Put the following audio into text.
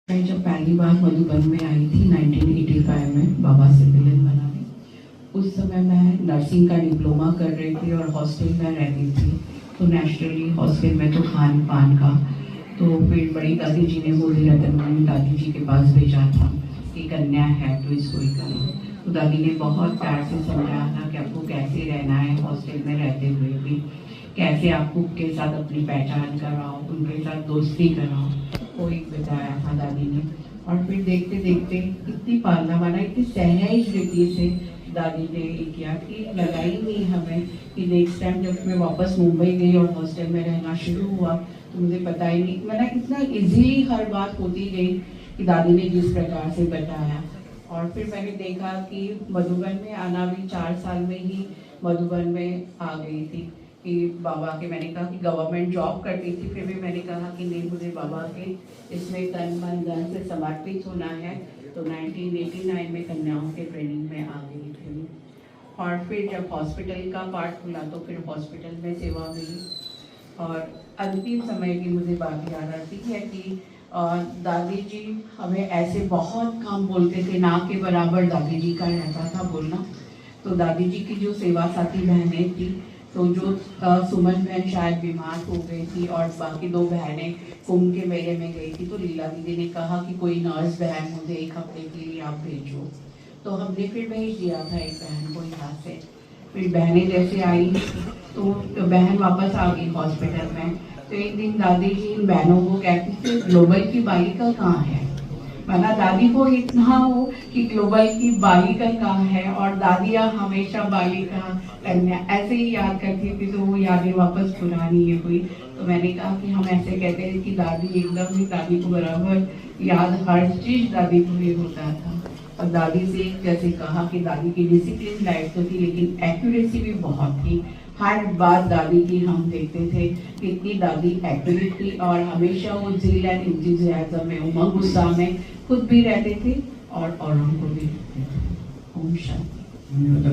मैं जब पहली बार मधुबन में आई थी 1985 में बाबा से विलन बनाने, उस समय मैं नर्सिंग का डिप्लोमा कर रही थी और हॉस्टल में रहती थी। तो नेचुरली हॉस्टल में तो खान पान का, तो फिर बड़ी दादी जी ने मुझे रतनमणि दादी जी के पास भेजा था कि कन्या है तो इसको ही करो। तो दादी ने बहुत प्यार से समझाया था कि आपको कैसे रहना है हॉस्टल में रहते हुए भी, कैसे आपको के साथ अपनी पहचान कराओ, उनके साथ दोस्ती कराओ, वो एक बताया था दादी ने। और फिर देखते देखते इतनी पालना वाला, इतनी सहज रीति से दादी ने किया कि लगा ही नहीं हमें कि नेक्स्ट टाइम जब मैं वापस मुंबई गई और हॉस्टल में रहना शुरू हुआ तो मुझे पता ही नहीं, मैंने इतना इजीली हर बात होती गई कि दादी ने जिस प्रकार से बताया। और फिर मैंने देखा कि मधुबन में आना भी 4 साल में ही मधुबन में आ गई थी कि बाबा के, मैंने कहा कि गवर्नमेंट जॉब करती थी, फिर भी मैंने कहा कि नहीं, मुझे बाबा के इसमें तन मन धन से समर्पित होना है। तो 1989 में कन्याओं के ट्रेनिंग में आ गई थी। और फिर जब हॉस्पिटल का पार्ट खुला तो फिर हॉस्पिटल में सेवा मिली। और अंतिम समय की मुझे बात याद आती है कि दादी जी हमें ऐसे बहुत काम बोलते थे, ना के बराबर दादी जी का रहता था बोलना। तो दादी जी की जो सेवा साथी बहनें थी, तो जो सुमन बहन शायद बीमार हो गई थी और बाकी 2 बहनें कुंभ के मेले में गई थी, तो लीला दीदी ने कहा कि कोई नर्स बहन मुझे 1 हफ्ते के लिए आप भेजो। तो हमने फिर भेज दिया था एक बहन को यहाँ से। फिर बहनें जैसे आई तो बहन वापस आ गई हॉस्पिटल में। तो एक दिन दादी जी इन बहनों को कहती थी, ग्लोबल की बालिका कहाँ है। माना दादी को इतना हो कि ग्लोबल की बालिका कहाँ है, और दादियाँ हमेशा बालिका कन्या ऐसे ही याद करती थी। तो वो यादें वापस पुरानी है हुई। तो मैंने कहा कि हम ऐसे कहते हैं कि दादी एकदम ही, दादी को बराबर याद, हर चीज दादी को ही होता था। और दादी से जैसे कहा कि दादी की डिसिप्लिन लाइफ तो थी, लेकिन एक्यूरेसी भी बहुत थी। हर बात दादी की हम देखते थे कितनी दादी एक्यूरेट थी, और हमेशा वो ज़िल एंड इंतज़ाज़म में, उमंग उत्साह में खुद भी रहते थे और औरों को भी रहते थे। ओम शांति।